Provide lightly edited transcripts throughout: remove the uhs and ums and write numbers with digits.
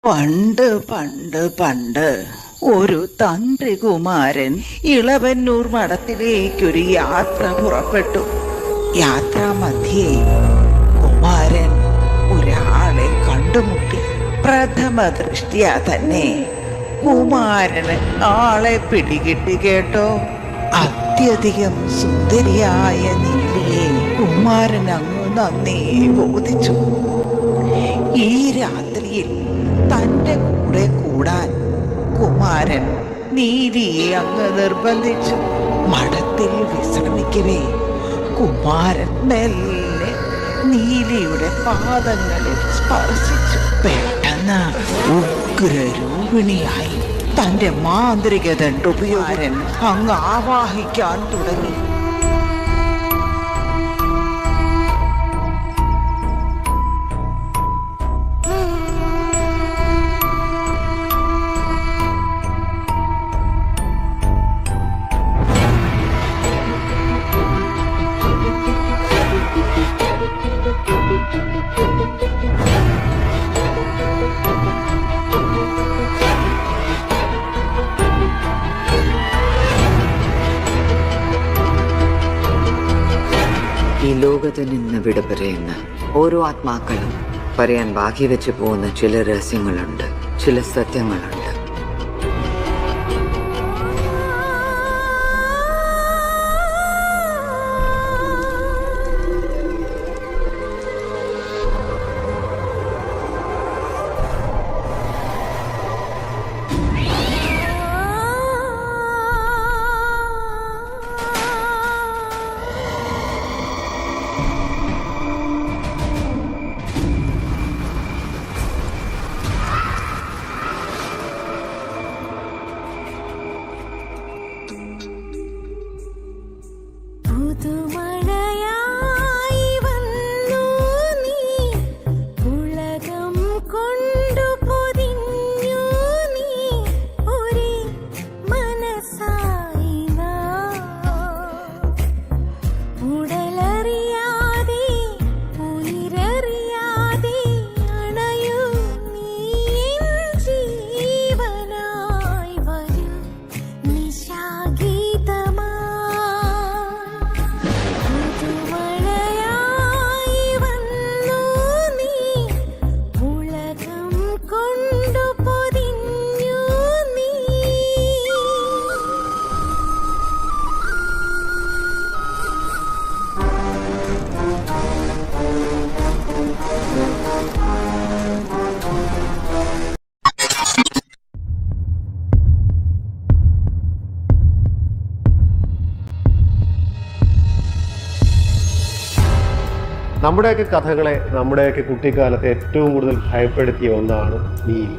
പണ്ട് പണ്ട് പണ്ട് ഒരു തന്ത്രികുമാരൻ ഇളവന്നൂർ മഠത്തിലേക്കൊരു യാത്ര പുറപ്പെട്ടു. യാത്രാമധ്യേ കുമാരൻ ഒരാളെ കണ്ടുമുട്ടി. പ്രഥമ ദൃഷ്ട്യാ തന്നെ കുമാരന് ആളെ പിടികിട്ടി കേട്ടോ. അത്യധികം സുന്ദരിയായ നീലിയെ കുമാരൻ അങ്ങ് നന്നേ ബോധിച്ചു. ഈ രാത്രിയിൽ തന്റെ കൂടെ കൂടാൻ കുമാരൻ നീലിയെ അങ്ങ് നിർബന്ധിച്ചു. മഠത്തിൽ വിശ്രമിക്കവേ കുമാരൻ മെല്ലെ നീലിയുടെ പാദങ്ങളിൽ സ്പർശിച്ചു. പെട്ടെന്ന് ഉഗ്രരൂപിണിയായി തന്റെ മാന്ത്രിക ദണ്ഡുപയോഗൻ അങ്ങ് ആവാഹിക്കാൻ തുടങ്ങി. ഈ ലോകത്ത് നിന്ന് വിട പറയുന്ന ഓരോ ആത്മാക്കളും പറയാൻ ബാക്കി വെച്ച് പോകുന്ന ചില രഹസ്യങ്ങളുണ്ട്, ചില സത്യങ്ങളുണ്ട്. നമ്മുടെയൊക്കെ കഥകളെ, നമ്മുടെയൊക്കെ കുട്ടിക്കാലത്തെ ഏറ്റവും കൂടുതൽ ഭയപ്പെടുത്തിയ ഒന്നാണ് നീലി.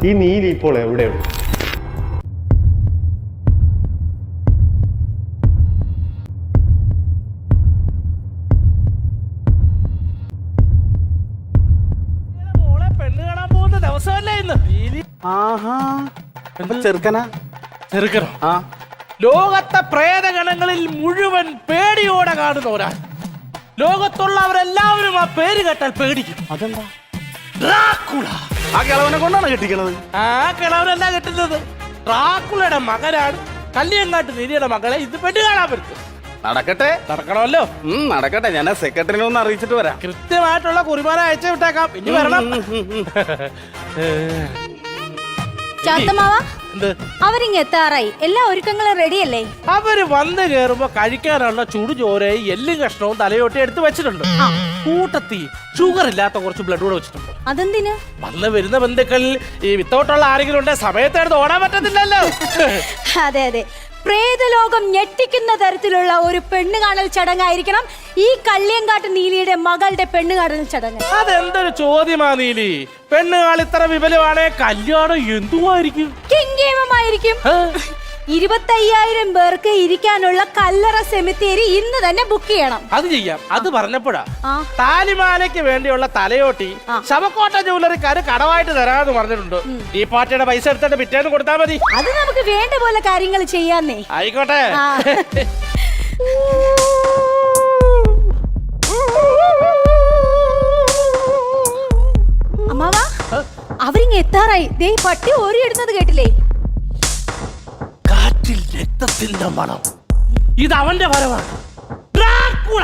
ഈ നീലി ഇപ്പോൾ എവിടെയുണ്ട്? ലോകത്തെ പ്രേതഗണങ്ങളിൽ മുഴുവൻ പേടിയോടെ കാണുന്നവരാണ്. ലോകത്തുള്ളവരെല്ലാവരും ആ പേര് കേട്ടാൽ പേടിക്കും. അതെന്താ? ഡ്രാക്കുള. ആ കിളവനെ കൊണ്ടാണ് കെട്ടിക്കണത്. ആ കിളവനല്ല കെട്ടുന്നത്, ഡ്രാക്കുളയുടെ മകനാണ്. കല്ലിയങ്കാട്ട് നീലിയുടെ മകളെ ഇത് പെണ്ണ് കാണാൻ പറ്റും. നടക്കട്ടെ, നടക്കണമല്ലോ. നടക്കട്ടെ. ഞാൻ സെക്രട്ടറിനെ ഒന്ന് അറിയിച്ചിട്ട് വരാം. കൃത്യമായിട്ടുള്ള കുറിമാരെ അയച്ചു വിട്ടേക്കാം. ഇനി വരണം. അവരിങ്ങ് എത്താറായി. എല്ലാ ഒരുക്കങ്ങളും റെഡിയല്ലേ? അവര് വന്ന് കേറുമ്പോ കഴിക്കാനുള്ള ചുടുചോരയും എല്ലും കഷ്ണവും തലയോട്ടി എടുത്ത് വെച്ചിട്ടുണ്ട്. കൂട്ടത്തി ഷുഗർ ഇല്ലാത്ത കുറച്ച് ബ്ലഡ് കൂടെ വെച്ചിട്ടുണ്ട്. അതെന്തിന്? വന്ന് വരുന്ന ബന്ധുക്കളിൽ ഈ വിത്തൗട്ടുള്ള ആരെങ്കിലും ഉണ്ടെ സമയത്തെടുത്ത് ഓടാൻ പറ്റത്തില്ലല്ലോ. അതെ അതെ, പ്രേതലോകം ഞെട്ടിക്കുന്ന തരത്തിലുള്ള ഒരു പെണ്ണ് കാണൽ ചടങ്ങായിരിക്കണം ഈ കള്ളിയങ്കാട്ട് നീലിയുടെ മകളുടെ പെണ്ണ് കാണൽ ചടങ്ങ്. അതെന്തൊരു ചോദ്യമാ നീലി? പെണ്ണുകാൾ ഇത്ര വിപുലമാണേ കല്യാണം എന്തുമായിരിക്കും? കിങ്കേമമായിരിക്കും. 25,000 പേർക്ക് ഇരിക്കാനുള്ള കല്ലറ സെമിത്തേരി ഇന്ന് തന്നെ ബുക്ക് ചെയ്യണം. അത് ചെയ്യാം. അത് പറഞ്ഞപ്പോഴാ താലിമാലയ്ക്ക് വേണ്ടിയുള്ള തലയോട്ടി ശവക്കോട്ട ജ്വല്ലറിക്കാര് കടവായിട്ട് തരാന്ന് പറഞ്ഞിട്ടുണ്ട്. ഈ പാർട്ടിയുടെ പൈസ എടുത്തിട്ട് പിറ്റേന്ന് കൊടുത്താൽ മതി. അത് നമുക്ക് വേണ്ട പോലെ കാര്യങ്ങൾ ചെയ്യാന്നേ. ആയിക്കോട്ടെ. അമ്മാവാ, അവർ കഴിയാറായി. ദേ ഈ പട്ടി ഓരിയിടുന്നത് കേട്ടില്ലേ? കാറ്റിൽ രക്തത്തിന്റെ മണം. ഇത് അവന്റെ വരവാണ്. ഡ്രാക്കുള.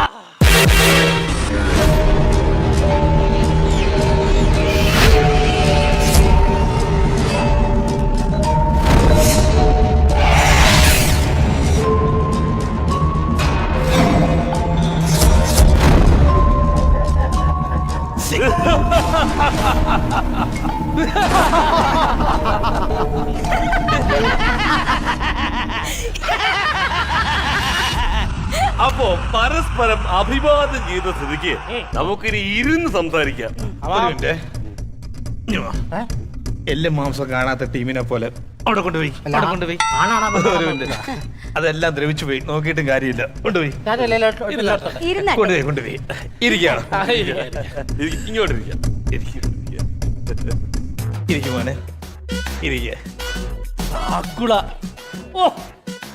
അപ്പോ പരസ്പരം അഭിവാദം ചെയ്ത സ്ഥിതിക്ക് നമുക്കിനി ഇരുന്ന് സംസാരിക്കാം. എല്ലും മാംസം കാണാത്ത ടീമിനെ പോലെ അവിടെ കൊണ്ടുപോയി ഒരു മിനിറ്റ്. അതെല്ലാം ദ്രവിച്ചു പോയി, നോക്കിയിട്ടും കാര്യമില്ല. കൊണ്ടുപോയി ഇരുന്നട്ടെ. കൊണ്ടുപോയി ഇരിക്കുകയാണ്. ഇങ്ങോട്ടിരിക്കാം. ഇരിക്കും മോനെ, ഇരിക്കുക. ഡ്രാക്കുള. ഓ,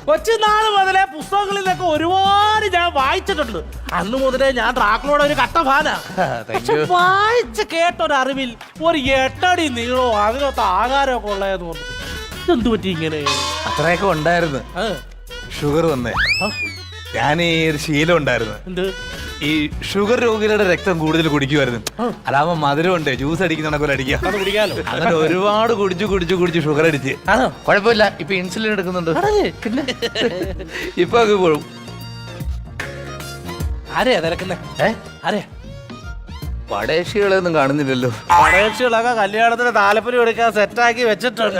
കൊച്ചുനാള് മുതലേ പുസ്തകങ്ങളിലൊക്കെ ഒരുപാട് ഞാൻ വായിച്ചിട്ടുണ്ട്. അന്ന് മുതലേ ഞാൻ ഡ്രാക്കുളയുടെ ഒരു കട്ട ഫാനാ. പക്ഷെ വായിച്ച് കേട്ടൊരറിവിൽ ഒരു 8 അടി നീളോ അതിനകത്ത് ആകാരമൊക്കെ ഉള്ളതെന്ന് പറഞ്ഞു. ഇതെന്തു പറ്റി ഇങ്ങനെ? അത്രയൊക്കെ ഉണ്ടായിരുന്നു. ഷുഗർ വന്നേ. ഞാൻ ഈ ഒരു ശീലം ഉണ്ടായിരുന്നു. എന്ത്? ഈ ഷുഗർ രോഗികളുടെ രക്തം കൂടുതൽ കുടിക്കുമായിരുന്നു. അതാവുമ്പോ മധുരമുണ്ട്, ജ്യൂസ് അടിക്കുന്ന പോലെ അടിക്കാം. കുടിക്കാലോ. അങ്ങനെ ഒരുപാട് കുടിച്ച് ഷുഗർ അടിച്ച്. കുഴപ്പമില്ല, ഇപ്പൊ ഇൻസുലിൻ എടുക്കുന്നുണ്ട്. പിന്നെ ഇപ്പൊ അത് പോകും. ആരെയാ തിരക്കുന്നേ? ആരെയാ? പടേശികളൊന്നും കാണുന്നില്ലല്ലോ. പടയക്ഷികളൊക്കെ കല്യാണത്തിന് താലപ്പൊലി എടുക്കാൻ സെറ്റാക്കി വെച്ചിട്ടുണ്ട്.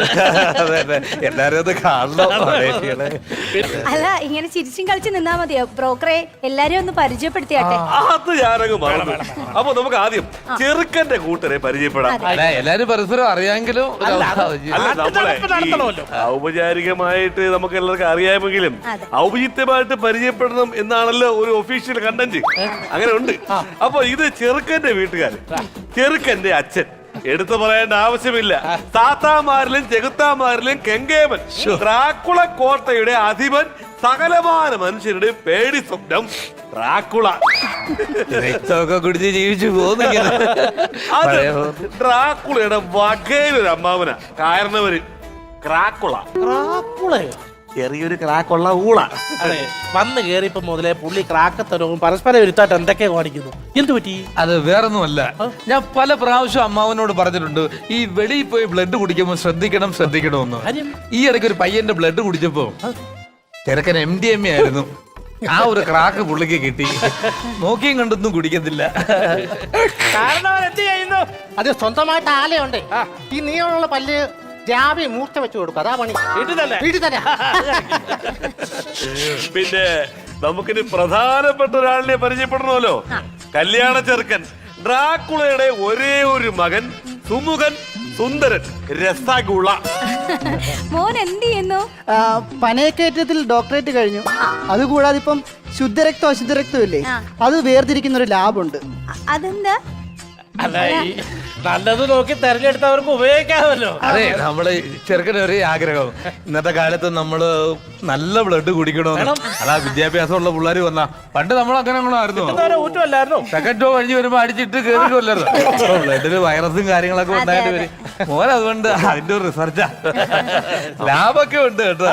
അതെ അതെ, എല്ലാരും അത് കാണണം പടേശികളെ. അല്ല, ഇങ്ങനെ ചിരിച്ചും കളിച്ച് നിന്നാ മതിയോ? ബ്രോക്കറെ എല്ലാരെയും ഒന്ന് പരിചയപ്പെടുത്തിയാട്ടെ. അത് ഞാനങ്ങ് മറന്നു. അപ്പൊ നമുക്ക് ആദ്യം ചെറുക്കന്റെ കൂട്ടരെ പരിചയപ്പെടാം. അല്ല, എല്ലാരും പരസ്പരം അറിയാമെങ്കിലും അല്ല, നമ്മളെ ഈ ഔപചാരികമായിട്ട് നമുക്ക് എല്ലാവർക്കും അറിയാമെങ്കിലും അതെ. ഔപചിത്യമായിട്ട് പരിചയപ്പെടണം എന്നാണല്ലോ ഒരു ഒഫീഷ്യൽ കണ്ടന്റ്. അങ്ങനെ ഉണ്ട്. അപ്പൊ ഇത് ചെറുക്കന്റെ വീട്ടുകാര്, ചെറുക്കന്റെ അച്ഛൻ. എടുത്തു പറയേണ്ട ആവശ്യമില്ല, താത്താമാരിലും ചെകുത്താമാരിലും കെങ്കേമൻ, ഡ്രാക്കുള കോട്ടയുടെ അധിപൻ, സകലമാന മനുഷ്യരുടെ പേടി സ്വപ്നം ഡ്രാക്കുള. രക്തമൊക്കെ കുടിച്ച് ജീവിച്ചു പോകുന്നു. അത് ഡ്രാക്കുളയുടെ വകയിലൊരു അമ്മാവന കാരണവര് ഡ്രാക്കുള. ഡ്രാക്കുളയോ? ചെറിയൊരു ക്രാക്കുള്ള ഊള. അതെ, വന്ന് കേറിയപ്പോ മുതലേ പുള്ളി ക്രാക്കത്തരവും പരസ്പരം വിരുത്തായിട്ട് എന്തൊക്കെ കാണിക്കുന്നു. എന്തു പറ്റി? അത് വേറൊന്നുമല്ല, ഞാൻ പല പ്രാവശ്യം അമ്മാവനോട് പറഞ്ഞിട്ടുണ്ട്, ഈ വെളിയിൽ പോയി ബ്ലഡ് കുടിക്കുമ്പോൾ ശ്രദ്ധിക്കണമെന്ന്. ഈ ഇടയ്ക്ക് ഒരു പയ്യന്റെ ബ്ലഡ് കുടിച്ചപ്പോ ചെറുക്കൻ MDMA ആയിരുന്നു. ആ ഒരു ക്രാക്ക് പുള്ളിക്ക് കിട്ടി. നോക്കിയും കണ്ടൊന്നും കുടിക്കത്തില്ല. കാരണം അവൻ എന്ത് ചെയ്യുന്നു? അത് സ്വന്തമായിട്ട് ആലയുണ്ട്. ഈ നീളമുള്ള പല്ല് രാവിലെ മൂർച്ച വെച്ച് കൊടുക്കും. അതാ പണി. വീട്ടിൽ തന്നെ. വീട്ടിൽ തന്നെ. പിന്നെ നമുക്കിനി പ്രധാനപ്പെട്ട ഒരാളിനെ പരിചയപ്പെടണമല്ലോ. കല്യാണ ചെറുക്കൻ ഡ്രാക്കുളയുടെ ഒരേ ഒരു മകൻ, സുമുഖൻ, സുന്ദരൻ, രസഗുള. മോൻ എന്ത് ചെയ്യുന്നു? പനയക്കയറ്റത്തിൽ ഡോക്ടറേറ്റ് കഴിഞ്ഞു. അതുകൂടാതെ ഇപ്പം ശുദ്ധരക്തം അശുദ്ധരക്തം ഇല്ലേ, അത് വേർതിരിക്കുന്ന ഒരു ലാബുണ്ട്. അതെന്താ? അല്ല, ഈ നല്ലത് നോക്കി തെരഞ്ഞെടുത്തവർക്ക് ഉപയോഗിക്കാമല്ലോ. അതെ, നമ്മള് ചെറുക്കന് ഒരു ആഗ്രഹം, ഇന്നത്തെ കാലത്ത് നമ്മള് നല്ല ബ്ലഡ് കുടിക്കണമെന്ന്. അതാ വിദ്യാഭ്യാസമുള്ള പിള്ളേർ വന്നാ. പണ്ട് നമ്മൾ അങ്ങനെ ആയിരുന്നു. ഊറ്റമല്ലായിരുന്നു. സെക്കൻഡ് ഷോ കഴിഞ്ഞ് വരുമ്പോ അടിച്ചിട്ട് കേറിക്കൊല്ലായിരുന്നു. ബ്ലഡില് വൈറസും കാര്യങ്ങളൊക്കെ ഉണ്ടായിട്ട് വരും. മോൻ അതുകൊണ്ട് അതിന്റെ ഒരു റിസർച്ചാ. ലാഭമൊക്കെ ഉണ്ട് കേട്ടോ.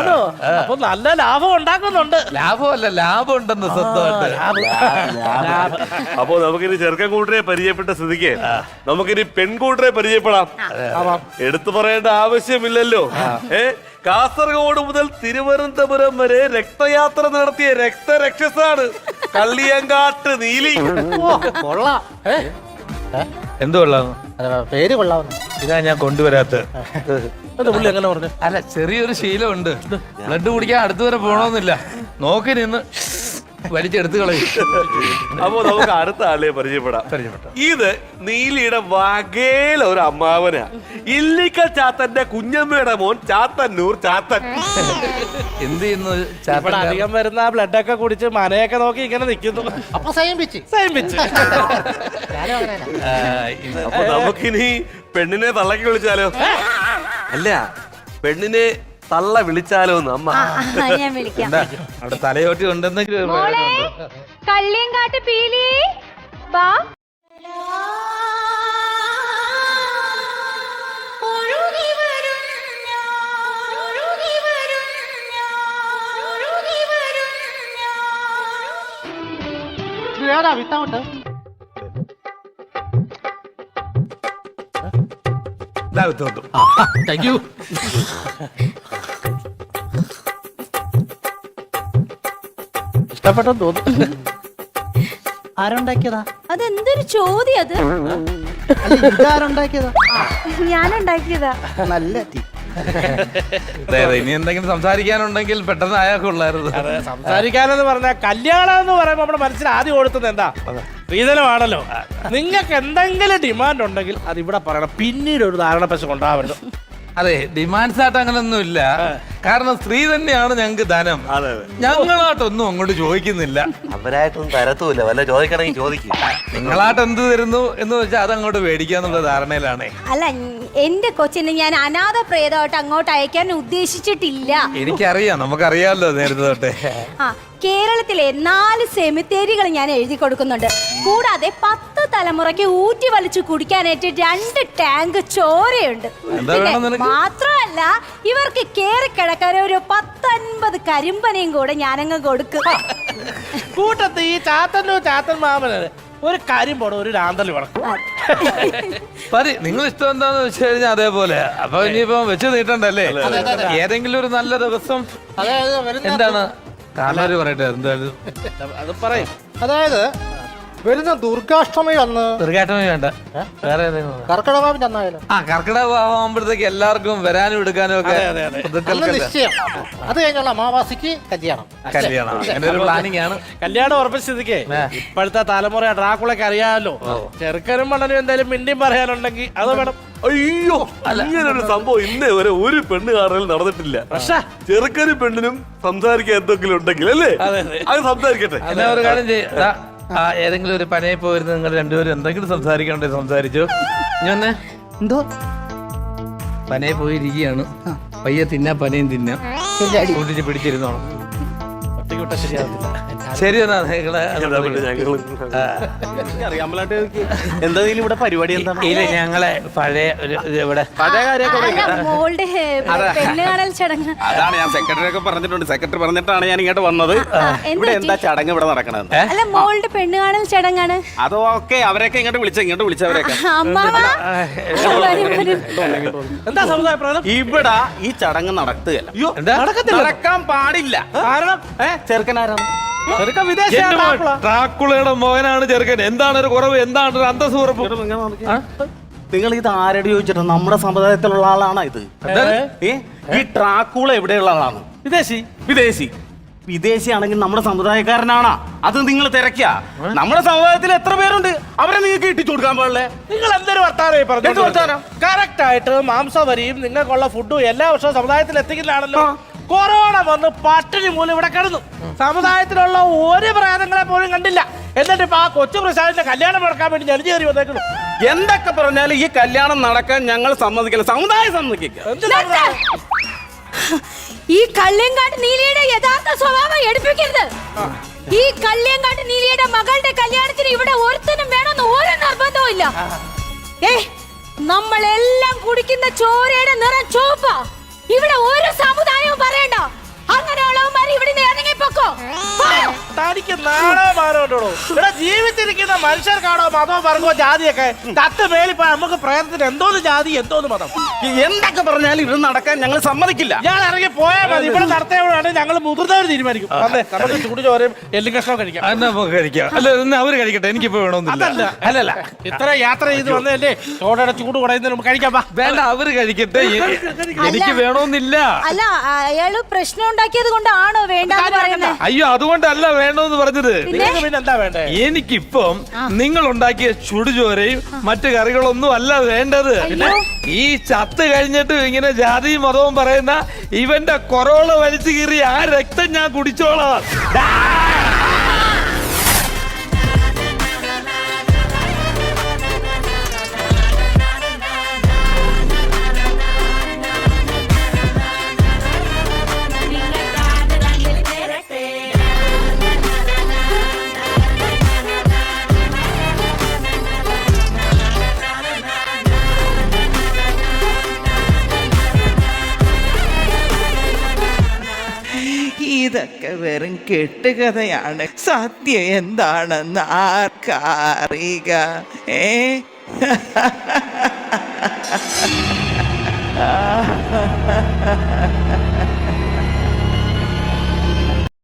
അപ്പൊ നല്ല ലാഭം ഉണ്ടാക്കുന്നുണ്ട്. ലാഭമല്ല, ലാഭം ഉണ്ടെന്ന് സ്വന്തമായിട്ട്. അപ്പൊ നമുക്കിനി ചെറുക്കൻ കൂട്ടരെ പരിചയപ്പെട്ട സ്ഥിതിക്ക് നമുക്കിനി പെൺകൂട്ടരെ പരിചയപ്പെടാം. എടുത്തു പറയേണ്ട ആവശ്യമില്ലല്ലോ. കാസർഗോഡ് മുതൽ തിരുവനന്തപുരം വരെ രക്തയാത്ര നടത്തിയ രക്തരക്ഷസാണ് കള്ളിയങ്കാട്ട് നീലി. കൊള്ളാം. എന്ത് കൊള്ളാം? പേര് കൊള്ളാവുന്നു. ഇതാ ഞാൻ കൊണ്ടുവരാത്ത. പുള്ളി എങ്ങനെ പറഞ്ഞു? അല്ല, ചെറിയൊരു ശീലമുണ്ട്. ബ്ലഡ് കുടിക്കാൻ അടുത്ത് വരെ പോണമെന്നില്ല, നോക്കി നിന്ന് വലിച്ചെടുത്ത് കളയും. അപ്പൊ നമുക്ക് അടുത്ത ആളെ പരിചയപ്പെടാം. ഇത് നീലിയുടെ വകയില ഒരു അമ്മാവനാ. ഇല്ലിക്കൽ ചാത്തന്റെ കുഞ്ഞമ്മയുടെ മോൻ ചാത്തന്നൂർ ചാത്തൻ. എന്ത് ചെയ്യുന്നു? ഇവിടെ അധികം വരുന്ന ബ്ലഡൊക്കെ കുടിച്ച് മനയൊക്കെ നോക്കി ഇങ്ങനെ നിൽക്കുന്നു. അപ്പൊ സെയിം പിച്ച്. അപ്പൊ നമുക്കിനി പെണ്ണിനെ തള്ളക്കി വിളിച്ചാലോ? അല്ല, പെണ്ണിനെ തള്ള വിളിച്ചാലോ എന്ന് അമ്മ. ഞാൻ വിളിക്കാം. അവിടെ തലയോട്ടി ഉണ്ടെന്നെങ്കിലും. കള്ളിയങ്കാട്ട് പീലി വാ. ഒഴുകി ഏതാ വിത്തൗട്ട്? Thank you. ഇഷ്ടപ്പെട്ടെന്ന് തോന്നുന്നു. ആരുണ്ടാക്കിയതാ? അതെന്തൊരു ചോദ്യം അത്? അല്ല, ഇതാരുണ്ടാക്കിയതാ? ഞാനുണ്ടാക്കിയതാ. നല്ല ടീ. അതെ അതെ, ഇനി എന്തെങ്കിലും സംസാരിക്കാനുണ്ടെങ്കിൽ പെട്ടെന്ന് അയാൾക്കുള്ളായിരുന്നു. സംസാരിക്കാനെന്ന് പറഞ്ഞാൽ കല്യാണം എന്ന് പറയുമ്പോൾ നമ്മുടെ മനസ്സിൽ ആദ്യം ഓടുന്നത് എന്താ? സ്ത്രീധനമാണല്ലോ. നിങ്ങൾക്ക് എന്തെങ്കിലും ഡിമാൻഡ് ഉണ്ടെങ്കിൽ അത് ഇവിടെ പറയണം. പിന്നീട് ഒരു ധാരണ പശ കൊണ്ടാവരുത്. അതെ, ഡിമാൻഡ്സ് ആയിട്ട് അങ്ങനൊന്നും ഇല്ല. കാരണം സ്ത്രീ തന്നെയാണ് ഞങ്ങൾക്ക് ധനം. ഞങ്ങളായിട്ടൊന്നും അങ്ങോട്ട് ചോദിക്കുന്നില്ല. അവരായിട്ടൊന്നും തരത്തുമില്ല, വല്ല ചോദിക്കണമെങ്കിൽ ചോദിക്കും. നിങ്ങളായിട്ട് എന്ത് തരുന്നു എന്ന് വെച്ചാൽ അത് അങ്ങോട്ട് മേടിക്കാന്നുള്ള ധാരണയിലാണേ. അല്ല, എന്റെ കൊച്ചിനെ ഞാൻ അനാഥ പ്രേതമായിട്ട് അങ്ങോട്ട് അയക്കാൻ ഉദ്ദേശിച്ചിട്ടില്ല. എനിക്കറിയാം, നമുക്കറിയാമല്ലോ നേരത്തെ തൊട്ടേ. ആ, കേരളത്തിലെ 4 സെമിത്തേരികൾ ഞാൻ എഴുതി കൊടുക്കുന്നുണ്ട്. കൂടാതെ 10 തലമുറയ്ക്ക് ഊറ്റി വലിച്ചു കുടിക്കാനായിട്ട് 2 ടാങ്ക് ചോരയുണ്ട്. എന്താ വേണം നിനക്ക്? മാത്രമല്ല, ഇവർക്ക് കേറി കിടക്കാൻ ഒരു 10-50 കരിമ്പനയും കൂടെ ഞാനങ്ങ് കൊടുക്കും. കൂട്ടത്ത് ഈ ചാത്തൻ മാമന് ഒരു കാര്യം പോണം, ഒരു രാന്തല് വേണം. മതി, നിങ്ങൾ ഇഷ്ടം എന്താന്ന് വെച്ച് കഴിഞ്ഞാൽ അതേപോലെ. അപ്പൊ ഇനിയിപ്പോ വെച്ച് നീട്ടണ്ടല്ലേ? ഏതെങ്കിലും ഒരു നല്ല ദിവസം. എന്താണ് കാലൊരു പറയട്ടെ, എന്തായാലും അത് പറയും. അതായത് വരുന്ന ദുർഗാഷ്ടമി അന്ന് ദീർഘാട്ടമേ വേണ്ട, വേറെ ഏതെങ്കിലും. കർക്കിടക അന്നായാലും കർക്കിടക ആവുമ്പോഴത്തേക്ക് എല്ലാവർക്കും വരാനും എടുക്കാനും ഒക്കെ നിശ്ചയം. അത് കഴിഞ്ഞുള്ള അമാവാസിക്ക് കല്യാണം. അങ്ങനെ ഒരു പ്ലാനിങ് ആണ്. കല്യാണം ഉറപ്പിച്ച സ്ഥിതിക്ക് ഇപ്പോഴത്തെ തലമുറ ഡ്രാക്കുളൊക്കെ അറിയാമല്ലോ. ചെറുക്കനും മണ്ണനും എന്തായാലും മിണ്ടിയും പറയാനുണ്ടെങ്കിൽ അത് വേണം. അയ്യോ, ഇങ്ങനൊരു സംഭവം ഇന്നേ വരെ ഒരു പെണ്ണ് കാണൽ നടന്നിട്ടില്ല. ചെറുക്കനും പെണ്ണിനും സംസാരിക്കാൻ എന്തെങ്കിലും ഉണ്ടെങ്കിൽ അല്ലേ അത് സംസാരിക്കട്ടെ. എന്നാ ഒരു കാര്യം ചെയ്യ, ഏതെങ്കിലും ഒരു പനയെ പോയിരുന്ന് നിങ്ങൾ രണ്ടുപേരും എന്തെങ്കിലും സംസാരിക്കണ്ടേ സംസാരിച്ചു. ഞാൻ എന്തോ പനയെ പോയിരിക്കുകയാണ്. പയ്യെ തിന്നാ പനയും തിന്നാം, കൂട്ടിച്ച് പിടിച്ചിരുന്നോണം. ശരി എന്നാ എന്താ ഇവിടെ പരിപാടി? എന്താ ഇല്ല, ഞങ്ങളെ പഴയ ഒരു ഇവിടെ മോളുടെ പെണ്ണ് കാണൽ ചടങ്ങ്. അതാണ് ഞാൻ സെക്രട്ടറിയൊക്കെ പറഞ്ഞിട്ടുണ്ട്. സെക്രട്ടറി പറഞ്ഞിട്ടാണ് ഞാൻ ഇങ്ങോട്ട് വന്നത്. ഇവിടെ എന്താ ചടങ്ങ് ഇവിടെ നടക്കണത്? അല്ല, മോളുടെ പെണ്ണ് കാണൽ ചടങ്ങാണ്. അതൊക്കെ അവരെയൊക്കെ ഇങ്ങോട്ട് വിളിച്ചവരെയൊക്കെ എന്താ സമുദായം ഇവിടെ ഈ ചടങ്ങ് നടത്തുകയല്ല, നടക്കാൻ പാടില്ല. കാരണം ചെറുക്കനാരാണ്? ഡ്രാക്കുളയുടെ മോഹനാണ് ചെറുക്കൻ. എന്താണ് ഒരു കുറവ്, എന്താണ് ഒരു അന്തസ് ഉറപ്പ്? നിങ്ങൾ ഇത് ആരോട് ചോദിച്ചിട്ട്? നമ്മുടെ സമുദായത്തിലുള്ള ആളാണ് ഇത്. ഈ ഡ്രാക്കുള എവിടെയുള്ള ആളാണ്? വിദേശി വിദേശിയാണെങ്കിൽ നമ്മുടെ സമുദായക്കാരനാണ്. അത് നിങ്ങൾ തിരക്കിയ നമ്മുടെ സമുദായത്തിൽ എത്ര പേരുണ്ട്? അവരെ നിങ്ങൾക്ക് ഇട്ടിച്ചു കൊടുക്കാൻ പാടില്ലേ? നിങ്ങൾ എന്തൊരു വർത്താനം പറഞ്ഞു? കറക്റ്റ് ആയിട്ട് മാംസവരിയും നിങ്ങൾക്കുള്ള ഫുഡും എല്ലാ വർഷവും സമുദായത്തിൽ എത്തിക്കുന്നതാണല്ലോ. കൊറോണ വന്ന് പട്ടിണി മൂലം ഇവിടെ കിടന്നു. സമുദായത്തിലുള്ള ഒരു പ്രേതങ്ങളെ പോലും കണ്ടില്ല. എന്നിട്ട് ഇപ്പൊ ആ കൊച്ചു പ്രസാദിന്റെ കല്യാണം നടക്കാൻ വേണ്ടി ജനിച്ചു കയറി വന്നേക്കുന്നു. എന്തൊക്കെ പറഞ്ഞാലും ഈ കല്യാണം നടക്കാൻ ഞങ്ങൾ സമ്മതിക്കില്ല, സമുദായം സമ്മതിക്കില്ല. ഈ കള്ളിയങ്കാട്ട് നീലിയുടെ യഥാർത്ഥ സ്വഭാവം എടുപ്പിക്കരുത്. ഈ കള്ളിയങ്കാട്ട് നീലിയുടെ മകളുടെ കല്യാണത്തിന് ഇവിടെ ഒരുത്തനും വേണമെന്ന് ഒരു നിർബന്ധവും ഇല്ല. നമ്മളെല്ലാം കുടിക്കുന്ന ചോരയുടെ നിറം ചുവപ്പാ. ഇവിടെ ഒരു സമുദായവും പറയണ്ട. അങ്ങനെയുള്ളവന്മാർ ഇവിടെ ഇറങ്ങിപ്പോക്കോ. തനിക്ക് നാണമാരോടോ? ഇവിടെ ജീവിച്ചിരിക്കുന്ന മനുഷ്യർക്കാണോ മതമോ പറഞ്ഞോ ജാതിയൊക്കെ? തത്ത് മേലിപ്പോ നമുക്ക് പ്രേതത്തിന് എന്തോന്ന് ജാതി എന്തോന്ന് മതം? എന്തൊക്കെ പറഞ്ഞാലും ഇത് നടക്കാൻ ഞങ്ങൾ സമ്മതിക്കില്ല. ഞാൻ ഇറങ്ങി പോയാൽ മതി. ഇവിടെ നടത്തിയപ്പോഴാണ് ഞങ്ങൾ മുതിർന്നവർ തീരുമാനിക്കും. അതെ, നമുക്ക് ചൂട് ചോരയും എല്ലും കഷ്ണവും കഴിക്കാം. അല്ല, അവര് കഴിക്കട്ടെ, എനിക്കിപ്പോ വേണമെന്നില്ല. അല്ലല്ല, ഇത്ര യാത്ര ചെയ്ത് വന്നതല്ലേ, ചോടയുടെ ചൂട് കുറയുന്നതിന് നമുക്ക് കഴിക്കാം. വേണ്ട, അവര് കഴിക്കട്ടെ, എനിക്ക് വേണമെന്നില്ല. അല്ല, അയാള് പ്രശ്നം ഉണ്ടാക്കിയത് കൊണ്ടാണോ വേണ്ടെന്ന് പറയുന്നത്? അയ്യോ, അതുകൊണ്ടല്ല വേണമെന്ന് പറഞ്ഞത്. പിന്നെ എന്താ വേണ്ടേ? എനിക്കിപ്പം നിങ്ങൾ ഉണ്ടാക്കിയ ചുടുചോരയും മറ്റു കറികളൊന്നും അല്ല വേണ്ടത്. ഈ ചത്ത് കഴിഞ്ഞിട്ട് ഇങ്ങനെ ജാതിയും മതവും പറയുന്ന ഇവന്റെ കൊറോള വലിച്ചു കീറി ആ രക്തം ഞാൻ കുടിച്ചോളാം. ഇതൊക്കെ വെറും കെട്ടുകഥയാണ്. സത്യം എന്താണെന്ന് ആർക്കറിയുക? ഏ